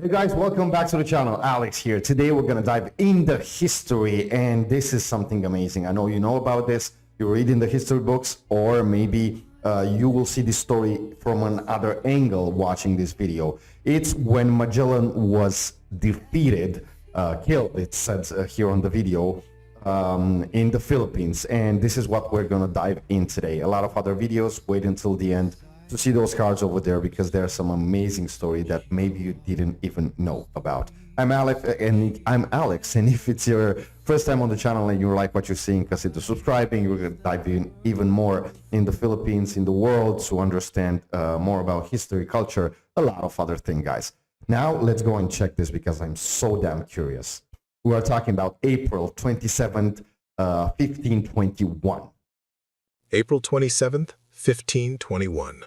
Hey guys, welcome back to the channel. Alex here. Today we're going to dive in the history, and this is something amazing. I know you know about this, you read in the history books, or maybe you will see this story from another angle watching this video. It's when Magellan was defeated, killed, it says here on the video, in the Philippines, and this is what we're going to dive in today. A lot of other videos, wait until the end to see those cards over there, because there's some amazing story that maybe you didn't even know about. I'm Alex, and if it's your first time on the channel and you like what you're seeing, consider subscribing. You're going to dive in even more in the Philippines, in the world, to understand more about history, culture, a lot of other things, guys. Now let's go and check this, because I'm so damn curious. We are talking about April 27th, 1521. April 27th, 1521.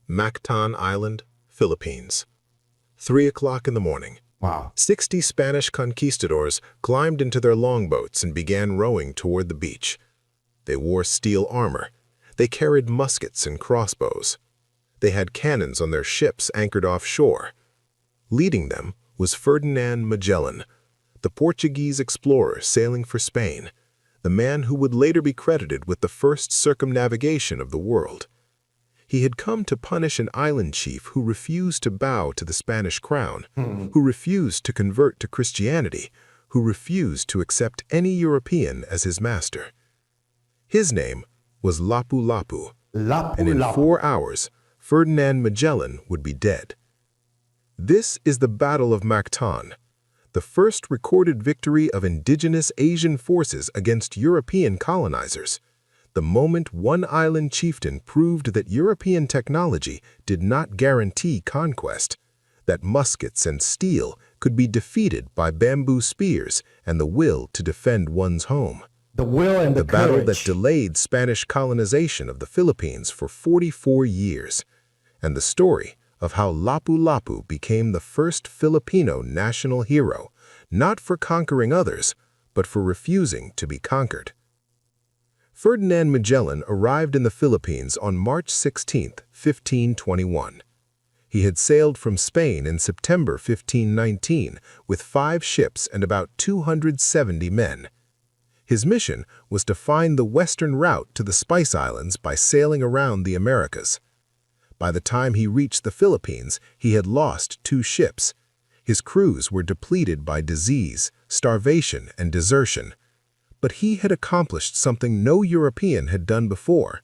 Mactan Island, Philippines. 3 o'clock in the morning. Wow. 60 Spanish conquistadors climbed into their longboats and began rowing toward the beach. They wore steel armor. They carried muskets and crossbows. They had cannons on their ships anchored offshore. Leading them was Ferdinand Magellan, the Portuguese explorer sailing for Spain, the man who would later be credited with the first circumnavigation of the world. He had come to punish an island chief who refused to bow to the Spanish crown, who refused to convert to Christianity, who refused to accept any European as his master. His name was Lapu Lapu, and in 4 hours, Ferdinand Magellan would be dead. This is the Battle of Mactan, the first recorded victory of indigenous Asian forces against European colonizers. The moment one island chieftain proved that European technology did not guarantee conquest, that muskets and steel could be defeated by bamboo spears and the will to defend one's home. The will and the battle courage. that delayed Spanish colonization of the Philippines for 44 years, and the story of how Lapu Lapu became the first Filipino national hero, not for conquering others, but for refusing to be conquered. Ferdinand Magellan arrived in the Philippines on March 16, 1521. He had sailed from Spain in September 1519 with 5 ships and about 270 men. His mission was to find the western route to the Spice Islands by sailing around the Americas. By the time he reached the Philippines, he had lost 2 ships. His crews were depleted by disease, starvation, and desertion. But he had accomplished something no European had done before.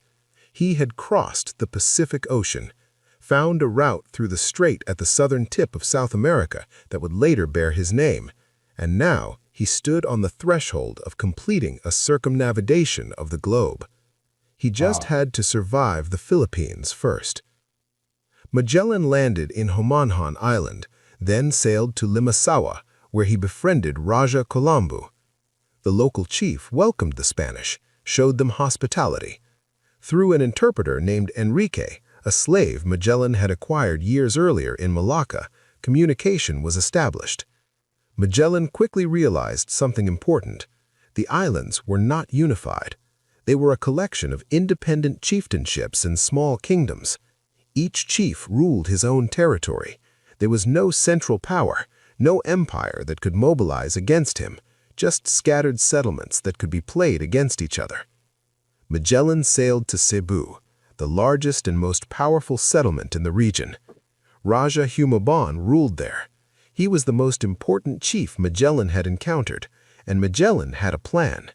He had crossed the Pacific Ocean, found a route through the strait at the southern tip of South America that would later bear his name, and now he stood on the threshold of completing a circumnavigation of the globe. He just had to survive the Philippines first. Magellan landed in Homanhan Island, then sailed to Limasawa, where he befriended Raja Colombo. The local chief welcomed the Spanish, showed them hospitality. Through an interpreter named Enrique, a slave Magellan had acquired years earlier in Malacca, communication was established. Magellan quickly realized something important. The islands were not unified. They were a collection of independent chieftainships and small kingdoms. Each chief ruled his own territory. There was no central power, no empire that could mobilize against him, just scattered settlements that could be played against each other. Magellan sailed to Cebu, the largest and most powerful settlement in the region. Raja Humabon ruled there. He was the most important chief Magellan had encountered, and Magellan had a plan.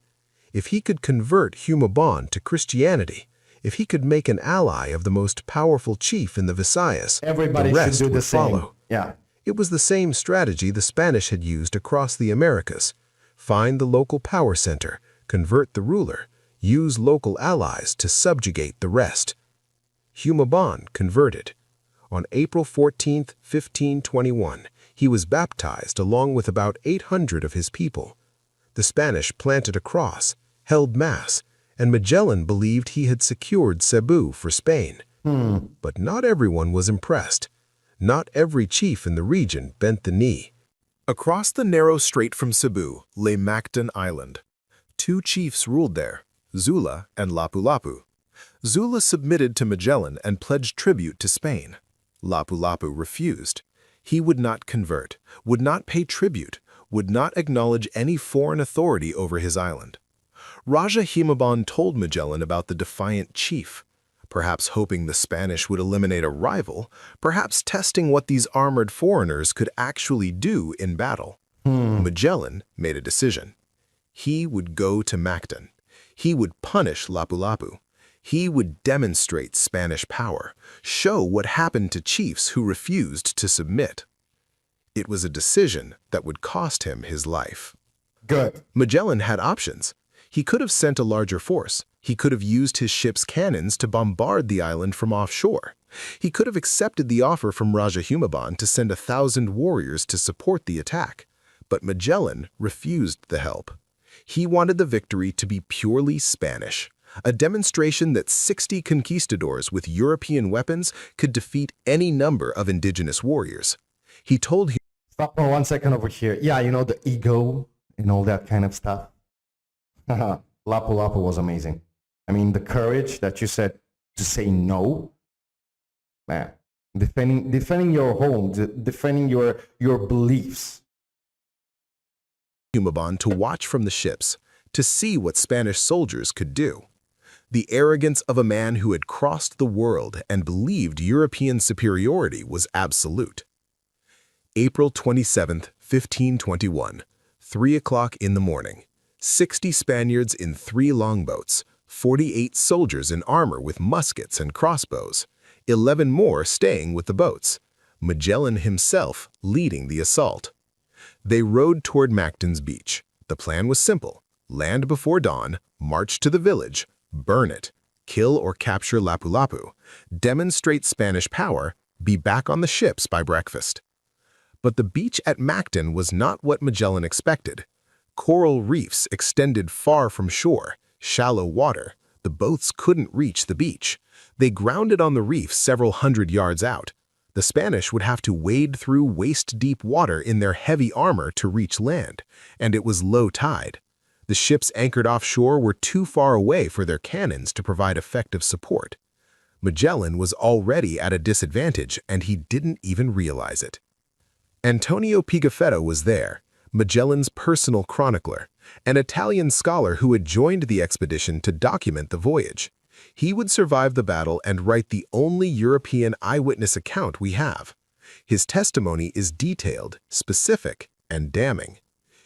If he could convert Humabon to Christianity, if he could make an ally of the most powerful chief in the Visayas, Everybody the rest should do the would same. follow. Yeah. It was the same strategy the Spanish had used across the Americas. Find the local power center, convert the ruler, use local allies to subjugate the rest. Humabon converted. On April 14, 1521, he was baptized along with about 800 of his people. The Spanish planted a cross, held mass, and Magellan believed he had secured Cebu for Spain. But not everyone was impressed. Not every chief in the region bent the knee. Across the narrow strait from Cebu lay Mactan Island. 2 chiefs ruled there, Zula and Lapu Lapu. Zula submitted to Magellan and pledged tribute to Spain. Lapu Lapu refused. He would not convert, would not pay tribute, would not acknowledge any foreign authority over his island. Raja Himaban told Magellan about the defiant chief, perhaps hoping the Spanish would eliminate a rival, perhaps testing what these armored foreigners could actually do in battle. Magellan made a decision. He would go to Mactan. He would punish Lapu Lapu. He would demonstrate Spanish power, show what happened to chiefs who refused to submit. It was a decision that would cost him his life. Good. Magellan had options. He could have sent a larger force. He could have used his ship's cannons to bombard the island from offshore. He could have accepted the offer from Raja Himaban to send 1,000 warriors to support the attack. But Magellan refused the help. He wanted the victory to be purely Spanish, a demonstration that 60 conquistadors with European weapons could defeat any number of indigenous warriors. He told him, Stop for 1 second over here. Yeah, you know, the ego and all that kind of stuff. Lapu Lapu was amazing. I mean, the courage that you said to say no, man, defending your home, defending your beliefs. Himaban to watch from the ships, to see what Spanish soldiers could do. The arrogance of a man who had crossed the world and believed European superiority was absolute. April 27, 1521, 3 o'clock in the morning. 60 Spaniards in 3 longboats, 48 soldiers in armor with muskets and crossbows, 11 more staying with the boats, Magellan himself leading the assault. They rowed toward Mactan's beach. The plan was simple: land before dawn, march to the village, burn it, kill or capture Lapu Lapu, demonstrate Spanish power, be back on the ships by breakfast. But the beach at Mactan was not what Magellan expected. Coral reefs extended far from shore, shallow water. The boats couldn't reach the beach. They grounded on the reef several hundred yards out. The Spanish would have to wade through waist-deep water in their heavy armor to reach land, and it was low tide. The ships anchored offshore were too far away for their cannons to provide effective support. Magellan was already at a disadvantage, and he didn't even realize it. Antonio Pigafetta was there, Magellan's personal chronicler, an Italian scholar who had joined the expedition to document the voyage. He would survive the battle and write the only European eyewitness account we have. His testimony is detailed, specific, and damning.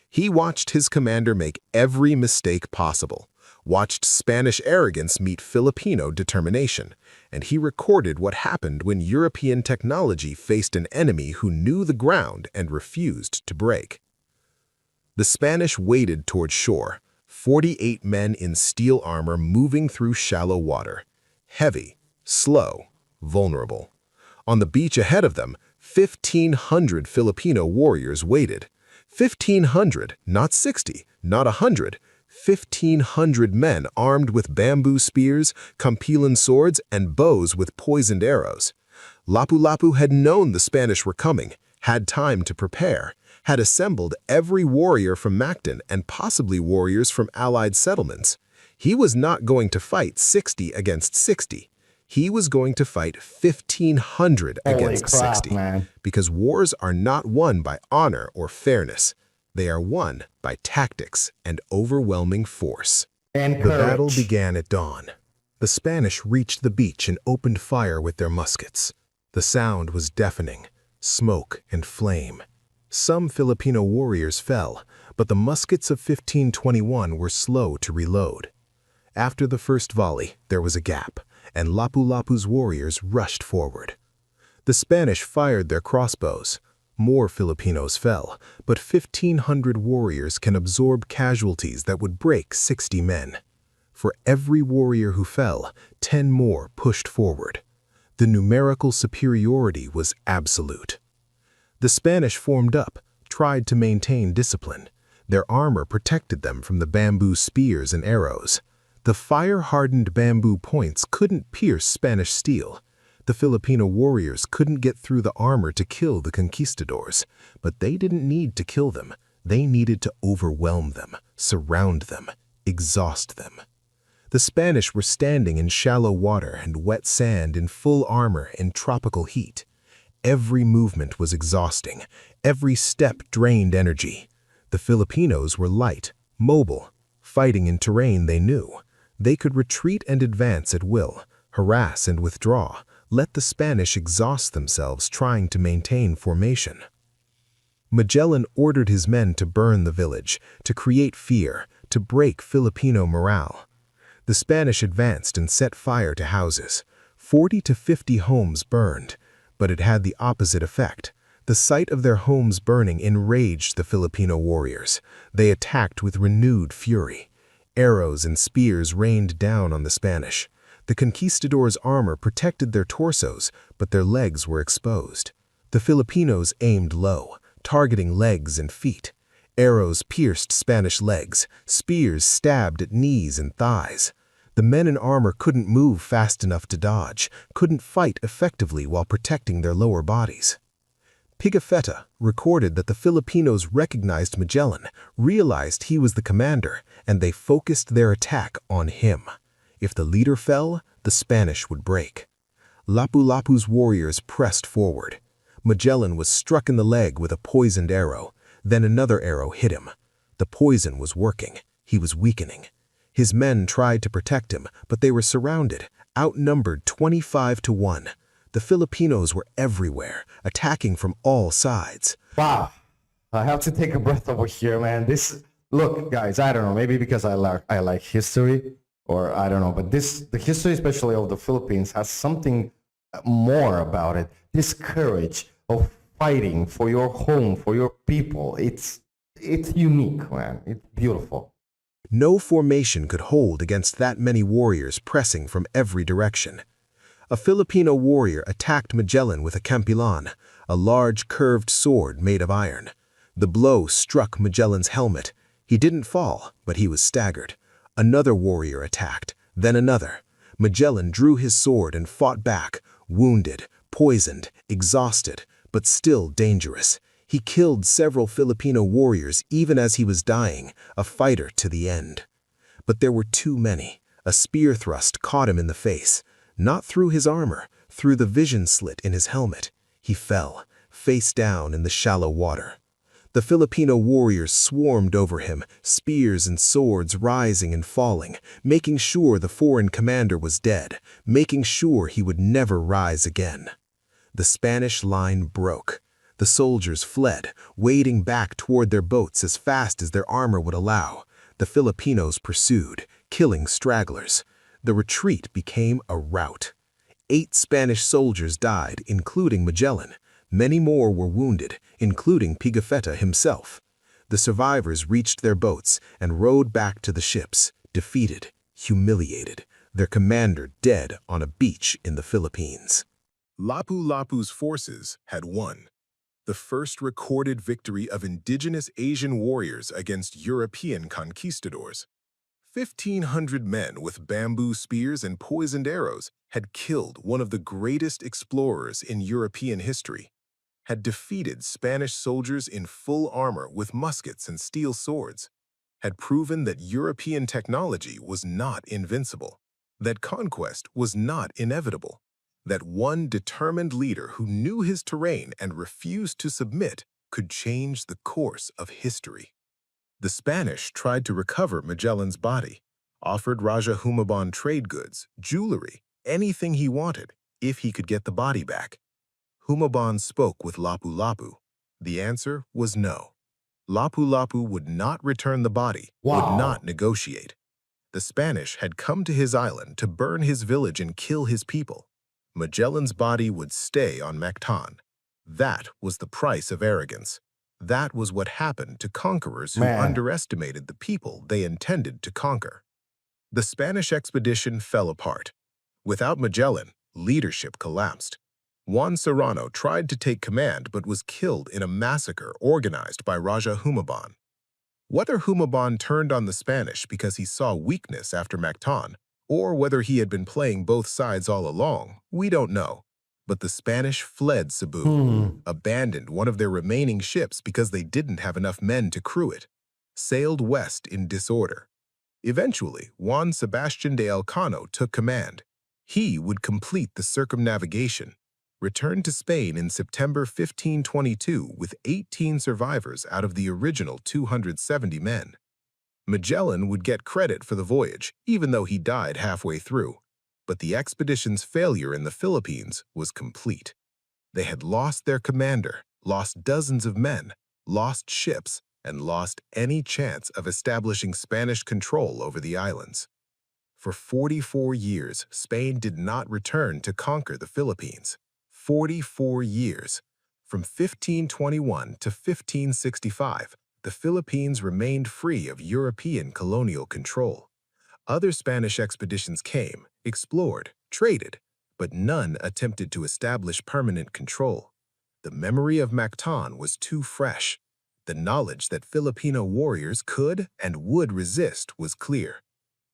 He watched his commander make every mistake possible, watched Spanish arrogance meet Filipino determination, and he recorded what happened when European technology faced an enemy who knew the ground and refused to break. The Spanish waded toward shore, 48 men in steel armor moving through shallow water, heavy, slow, vulnerable. On the beach ahead of them, 1,500 Filipino warriors waited. 1,500, not 60, not 100, 1,500 men armed with bamboo spears, Campilan swords, and bows with poisoned arrows. Lapu Lapu had known the Spanish were coming, had time to prepare, had assembled every warrior from Mactan and possibly warriors from allied settlements. He was not going to fight 60 against 60. He was going to fight 1,500 against 60, man. Because wars are not won by honor or fairness. They are won by tactics and overwhelming force. And The courage. battle began at dawn. The Spanish reached the beach and opened fire with their muskets. The sound was deafening, smoke and flame. Some Filipino warriors fell, but the muskets of 1521 were slow to reload. After the first volley, there was a gap, and Lapu Lapu's warriors rushed forward. The Spanish fired their crossbows. More Filipinos fell, but 1,500 warriors can absorb casualties that would break 60 men. For every warrior who fell, 10 more pushed forward. The numerical superiority was absolute. The Spanish formed up, tried to maintain discipline. Their armor protected them from the bamboo spears and arrows. The fire-hardened bamboo points couldn't pierce Spanish steel. The Filipino warriors couldn't get through the armor to kill the conquistadors, but they didn't need to kill them. They needed to overwhelm them, surround them, exhaust them. The Spanish were standing in shallow water and wet sand in full armor in tropical heat. Every movement was exhausting. Every step drained energy. The Filipinos were light, mobile, fighting in terrain they knew. They could retreat and advance at will, harass and withdraw, let the Spanish exhaust themselves trying to maintain formation. Magellan ordered his men to burn the village, to create fear, to break Filipino morale. The Spanish advanced and set fire to houses. 40 to 50 homes burned, but it had the opposite effect. The sight of their homes burning enraged the Filipino warriors. They attacked with renewed fury. Arrows and spears rained down on the Spanish. The conquistadors' armor protected their torsos, but their legs were exposed. The Filipinos aimed low, targeting legs and feet. Arrows pierced Spanish legs, spears stabbed at knees and thighs. The men in armor couldn't move fast enough to dodge, couldn't fight effectively while protecting their lower bodies. Pigafetta recorded that the Filipinos recognized Magellan, realized he was the commander, and they focused their attack on him. If the leader fell, the Spanish would break. Lapu Lapu's warriors pressed forward. Magellan was struck in the leg with a poisoned arrow. Then another arrow hit him. The poison was working. He was weakening. His men tried to protect him, but they were surrounded, outnumbered 25 to 1. The Filipinos were everywhere, attacking from all sides. Wow. I have to take a breath over here, man. Look, guys, I don't know, maybe because I like history, or I don't know, but the history, especially of the Philippines, has something more about it. This courage of fighting for your home, for your people. It's unique, man. It's beautiful. No formation could hold against that many warriors pressing from every direction. A Filipino warrior attacked Magellan with a campilan, a large curved sword made of iron. The blow struck Magellan's helmet. He didn't fall, but he was staggered. Another warrior attacked, then another. Magellan drew his sword and fought back, wounded, poisoned, exhausted, but still dangerous. He killed several Filipino warriors even as he was dying, a fighter to the end. But there were too many. A spear thrust caught him in the face, not through his armor, through the vision slit in his helmet. He fell, face down in the shallow water. The Filipino warriors swarmed over him, spears and swords rising and falling, making sure the foreign commander was dead, making sure he would never rise again. The Spanish line broke. The soldiers fled, wading back toward their boats as fast as their armor would allow. The Filipinos pursued, killing stragglers. The retreat became a rout. 8 Spanish soldiers died, including Magellan. Many more were wounded, including Pigafetta himself. The survivors reached their boats and rowed back to the ships, defeated, humiliated, their commander dead on a beach in the Philippines. Lapu Lapu's forces had won. The first recorded victory of indigenous Asian warriors against European conquistadors. 1,500 men with bamboo spears and poisoned arrows had killed one of the greatest explorers in European history, had defeated Spanish soldiers in full armor with muskets and steel swords, had proven that European technology was not invincible, that conquest was not inevitable, that one determined leader who knew his terrain and refused to submit could change the course of history. The Spanish tried to recover Magellan's body, offered Raja Humabon trade goods, jewelry, anything he wanted, if he could get the body back. Humabon spoke with Lapu Lapu. The answer was no. Lapu Lapu would not return the body, would not negotiate. The Spanish had come to his island to burn his village and kill his people. Magellan's body would stay on Mactan. That was the price of arrogance. That was what happened to conquerors who underestimated the people they intended to conquer. The Spanish expedition fell apart. Without Magellan, leadership collapsed. Juan Serrano tried to take command but was killed in a massacre organized by Raja Humabon. Whether Humabon turned on the Spanish because he saw weakness after Mactan, or whether he had been playing both sides all along, we don't know. But the Spanish fled Cebu, abandoned one of their remaining ships because they didn't have enough men to crew it, sailed west in disorder. Eventually, Juan Sebastian de Elcano took command. He would complete the circumnavigation. returned to Spain in September 1522 with 18 survivors out of the original 270 men. Magellan would get credit for the voyage, even though he died halfway through, but the expedition's failure in the Philippines was complete. They had lost their commander, lost dozens of men, lost ships, and lost any chance of establishing Spanish control over the islands. For 44 years, Spain did not return to conquer the Philippines. 44 years. From 1521 to 1565, the Philippines remained free of European colonial control. Other Spanish expeditions came, explored, traded, but none attempted to establish permanent control. The memory of Mactan was too fresh. The knowledge that Filipino warriors could and would resist was clear.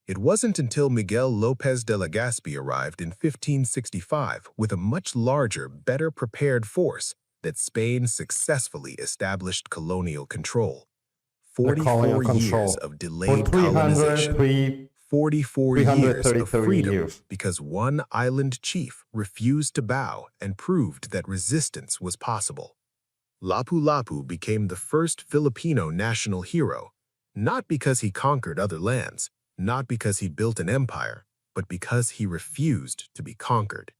It wasn't until Miguel López de Legazpi arrived in 1565 with a much larger, better prepared force that Spain successfully established colonial control. 44 years of delayed colonization. 44 years of freedom because one island chief refused to bow and proved that resistance was possible. Lapu Lapu became the first Filipino national hero, not because he conquered other lands, not because he built an empire, but because he refused to be conquered.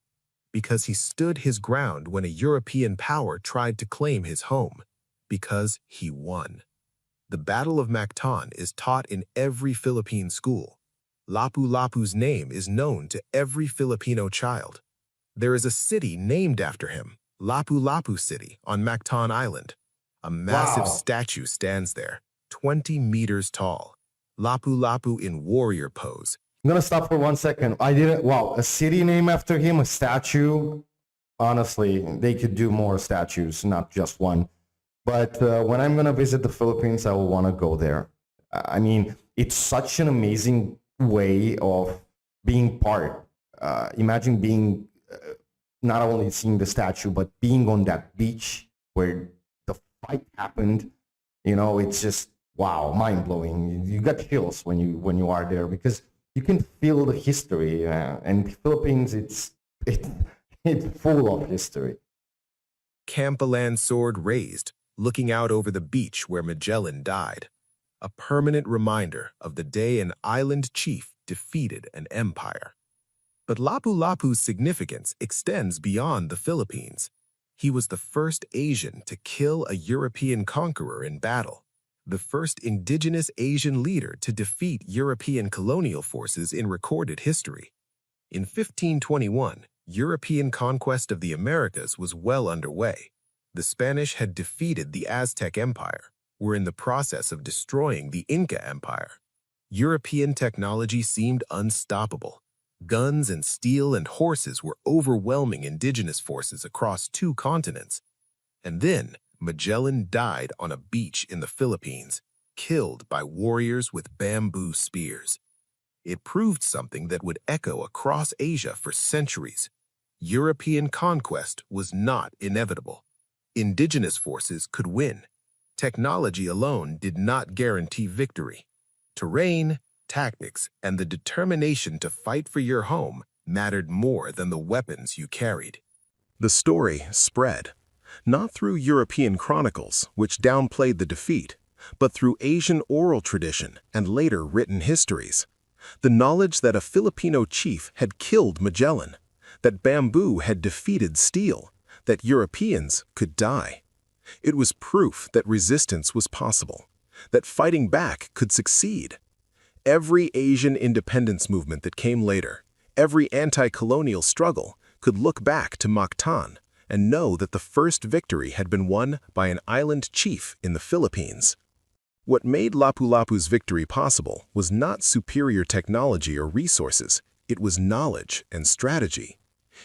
Because he stood his ground when a European power tried to claim his home. Because he won. The Battle of Mactan is taught in every Philippine school. Lapu Lapu's name is known to every Filipino child. There is a city named after him, Lapu Lapu City, on Mactan Island. A massive statue stands there, 20 meters tall. Lapu Lapu in warrior pose. I'm gonna stop for 1 second. A city named after him, a statue. Honestly, they could do more statues, not just one. But when I'm gonna visit the Philippines, I will wanna go there. I mean, it's such an amazing way of being part. Imagine being, not only seeing the statue, but being on that beach where the fight happened. You know, it's just, wow, mind-blowing. You got chills when you are there because you can feel the history. And the Philippines, it's full of history. Campalan sword raised, looking out over the beach where Magellan died. A permanent reminder of the day an island chief defeated an empire. But Lapu Lapu's significance extends beyond the Philippines. He was the first Asian to kill a European conqueror in battle. The first indigenous Asian leader to defeat European colonial forces in recorded history. In 1521, European conquest of the Americas was well underway. The Spanish had defeated the Aztec Empire, were in the process of destroying the Inca Empire. European technology seemed unstoppable. Guns and steel and horses were overwhelming indigenous forces across 2 continents. And then, Magellan died on a beach in the Philippines, killed by warriors with bamboo spears. It proved something that would echo across Asia for centuries. European conquest was not inevitable. Indigenous forces could win. Technology alone did not guarantee victory. Terrain, tactics, and the determination to fight for your home mattered more than the weapons you carried. The story spread. Not through European chronicles, which downplayed the defeat, but through Asian oral tradition and later written histories. The knowledge that a Filipino chief had killed Magellan, that bamboo had defeated steel, that Europeans could die. It was proof that resistance was possible, that fighting back could succeed. Every Asian independence movement that came later, every anti-colonial struggle, could look back to Mactan and know that the first victory had been won by an island chief in the Philippines. What made Lapu Lapu's victory possible was not superior technology or resources, it was knowledge and strategy.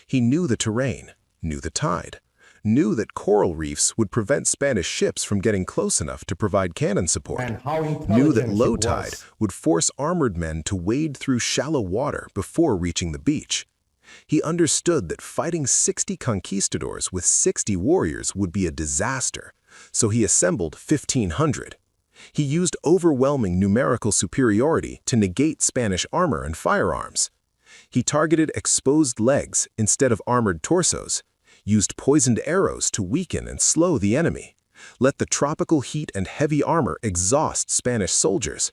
He knew the terrain, knew the tide, knew that coral reefs would prevent Spanish ships from getting close enough to provide cannon support, knew that low tide would force armored men to wade through shallow water before reaching the beach. He understood that fighting 60 conquistadors with 60 warriors would be a disaster, so he assembled 1,500. He used overwhelming numerical superiority to negate Spanish armor and firearms. He targeted exposed legs instead of armored torsos, used poisoned arrows to weaken and slow the enemy, let the tropical heat and heavy armor exhaust Spanish soldiers.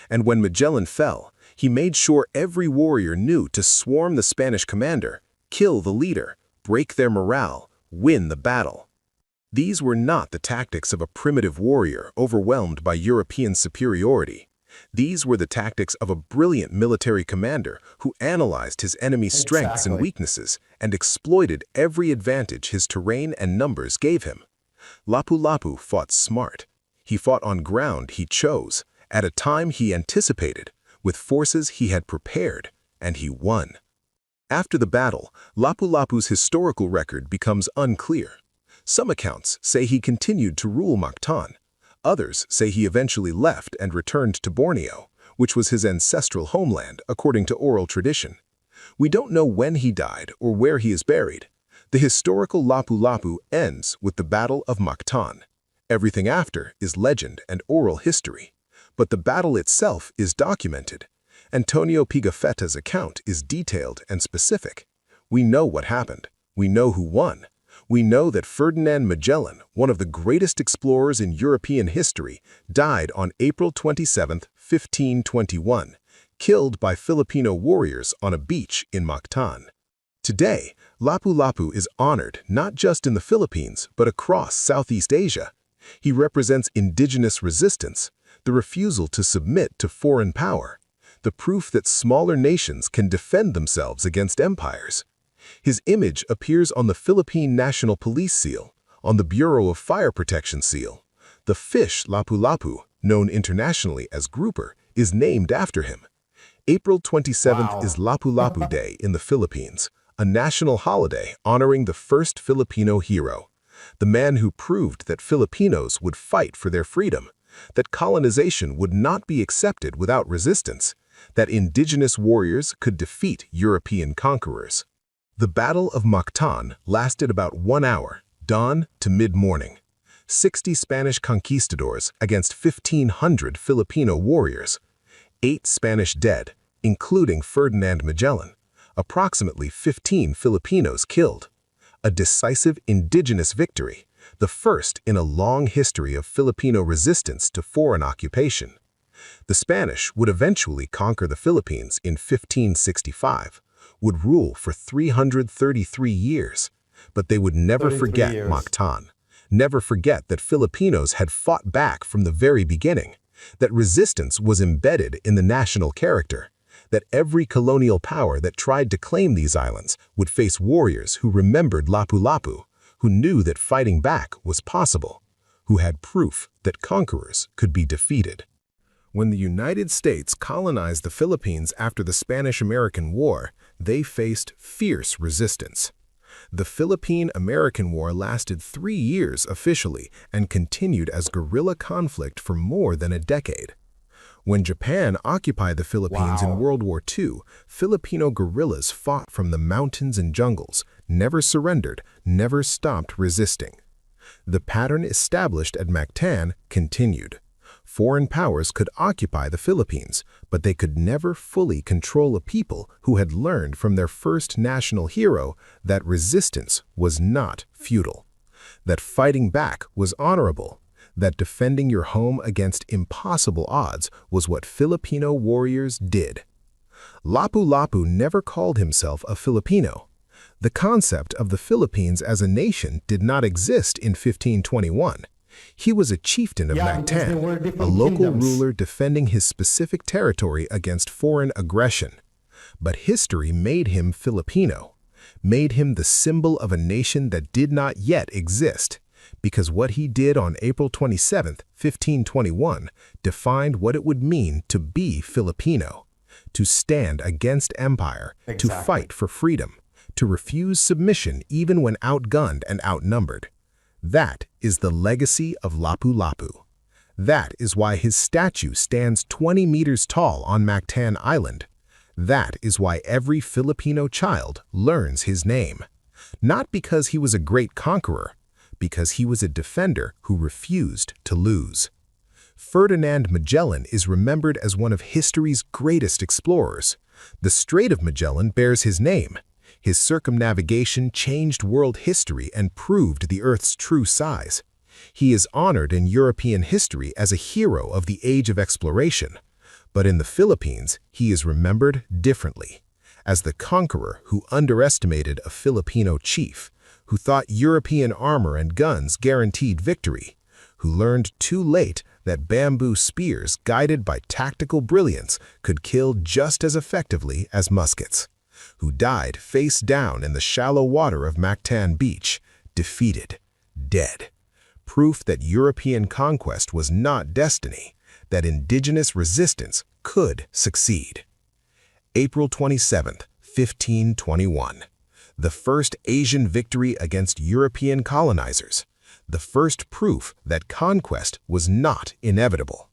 And when Magellan fell, he made sure every warrior knew to swarm the Spanish commander, kill the leader, break their morale, win the battle. These were not the tactics of a primitive warrior overwhelmed by European superiority. These were the tactics of a brilliant military commander who analyzed his enemy's strengths and weaknesses and exploited every advantage his terrain and numbers gave him. Lapu Lapu fought smart. He fought on ground he chose, at a time he anticipated, with forces he had prepared, and he won. After the battle, Lapu Lapu's historical record becomes unclear. Some accounts say he continued to rule Mactan. Others say he eventually left and returned to Borneo, which was his ancestral homeland according to oral tradition. We don't know when he died or where he is buried. The historical Lapu Lapu ends with the Battle of Mactan. Everything after is legend and oral history. But the battle itself is documented. Antonio Pigafetta's account is detailed and specific. We know what happened. We know who won. We know that Ferdinand Magellan, one of the greatest explorers in European history, died on April 27, 1521, killed by Filipino warriors on a beach in Mactan. Today, Lapu Lapu is honored not just in the Philippines, but across Southeast Asia. He represents indigenous resistance, the refusal to submit to foreign power, the proof that smaller nations can defend themselves against empires. His image appears on the Philippine National Police seal, on the Bureau of Fire Protection seal. The fish Lapu Lapu, known internationally as grouper, is named after him. April 27th is Lapu Lapu Day in the Philippines, a national holiday honoring the first Filipino hero, the man who proved that Filipinos would fight for their freedom, that colonization would not be accepted without resistance, that indigenous warriors could defeat European conquerors. The Battle of Mactan lasted about 1 hour, dawn to mid-morning. 60 Spanish conquistadors against 1,500 Filipino warriors. 8 Spanish dead, including Ferdinand Magellan. Approximately 15 Filipinos killed. A decisive indigenous victory, the first in a long history of Filipino resistance to foreign occupation. The Spanish would eventually conquer the Philippines in 1565, would rule for 333 years, but they would never forget Mactan, never forget that Filipinos had fought back from the very beginning, that resistance was embedded in the national character, that every colonial power that tried to claim these islands would face warriors who remembered Lapu Lapu, who knew that fighting back was possible, who had proof that conquerors could be defeated. When the United States colonized the Philippines after the Spanish-American War, they faced fierce resistance. The Philippine-American War lasted 3 years officially and continued as guerrilla conflict for more than a decade. When Japan occupied the Philippines in World War II, Filipino guerrillas fought from the mountains and jungles, never surrendered, never stopped resisting. The pattern established at Mactan continued. Foreign powers could occupy the Philippines, but they could never fully control a people who had learned from their first national hero that resistance was not futile, that fighting back was honorable, that defending your home against impossible odds was what Filipino warriors did. Lapu Lapu never called himself a Filipino. The concept of the Philippines as a nation did not exist in 1521. He was a chieftain of Mactan, a local ruler defending his specific territory against foreign aggression. But history made him Filipino, made him the symbol of a nation that did not yet exist, because what he did on April 27, 1521, defined what it would mean to be Filipino, to stand against empire, to fight for freedom, to refuse submission even when outgunned and outnumbered. That is the legacy of Lapu Lapu. That is why his statue stands 20 meters tall on Mactan Island. That is why every Filipino child learns his name. Not because he was a great conqueror, because he was a defender who refused to lose. Ferdinand Magellan is remembered as one of history's greatest explorers. The Strait of Magellan bears his name. His circumnavigation changed world history and proved the Earth's true size. He is honored in European history as a hero of the age of exploration, but in the Philippines, he is remembered differently, as the conqueror who underestimated a Filipino chief, who thought European armor and guns guaranteed victory, who learned too late that bamboo spears guided by tactical brilliance could kill just as effectively as muskets, who died face down in the shallow water of Mactan Beach, defeated, dead. Proof that European conquest was not destiny, that indigenous resistance could succeed. April 27, 1521. The first Asian victory against European colonizers. The first proof that conquest was not inevitable.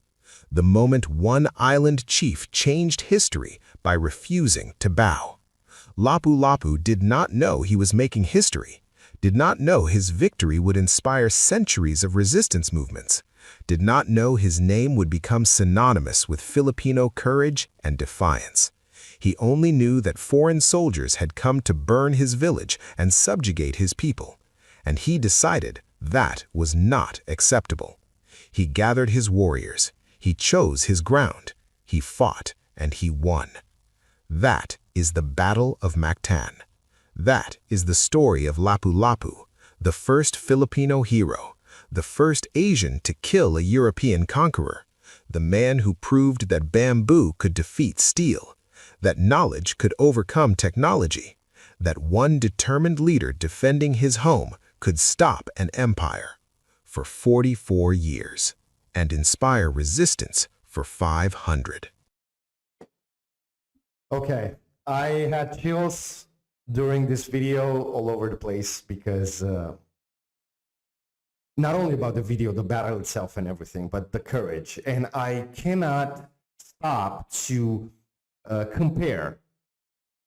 The moment one island chief changed history by refusing to bow. Lapu Lapu did not know he was making history, did not know his victory would inspire centuries of resistance movements, did not know his name would become synonymous with Filipino courage and defiance. He only knew that foreign soldiers had come to burn his village and subjugate his people, and he decided that was not acceptable. He gathered his warriors, he chose his ground, he fought, and he won. That is the Battle of Mactan. That is the story of Lapu Lapu, the first Filipino hero, the first Asian to kill a European conqueror, the man who proved that bamboo could defeat steel, that knowledge could overcome technology, that one determined leader defending his home could stop an empire for 44 years and inspire resistance for 500. Okay, I had chills during this video all over the place because not only about the video, the battle itself and everything, but the courage. And I cannot stop to compare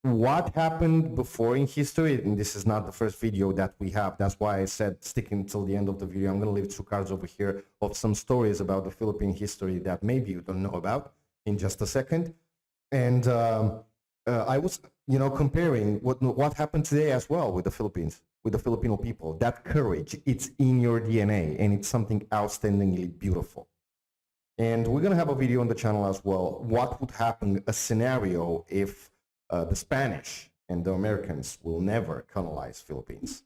what happened before in history. And this is not the first video that we have. That's why I said sticking till the end of the video. I'm going to leave 2 cards over here of some stories about the Philippine history that maybe you don't know about in just a second. And I was, comparing what happened today as well with the Philippines, with the Filipino people. That courage, it's in your DNA, and it's something outstandingly beautiful. And we're going to have a video on the channel as well. What would happen, a scenario if the Spanish and the Americans will never colonize Philippines?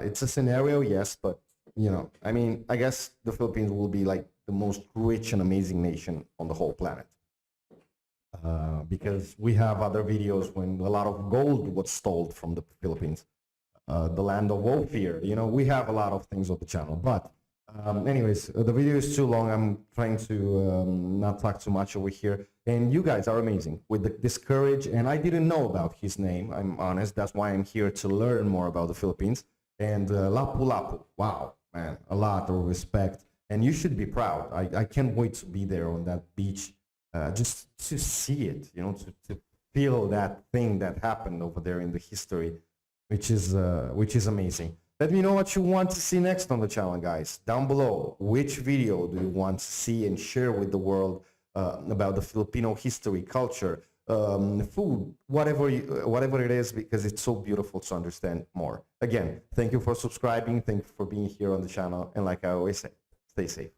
It's a scenario, yes, but, I guess the Philippines will be like the most rich and amazing nation on the whole planet. Because we have other videos when a lot of gold was stolen from the Philippines, the land of Ophir. We have a lot of things on the channel. But anyways, the video is too long. I'm trying to not talk too much over here. And you guys are amazing with this courage. And I didn't know about his name, I'm honest. That's why I'm here to learn more about the Philippines. And Lapu Lapu, wow, man, a lot of respect. And you should be proud. I can't wait to be there on that beach. Just to see it, to feel that thing that happened over there in the history, which is amazing. Let me know what you want to see next on the channel, guys. Down below, which video do you want to see and share with the world about the Filipino history, culture, food, whatever it is, because it's so beautiful to understand more. Again, thank you for subscribing. Thank you for being here on the channel. And like I always say, stay safe.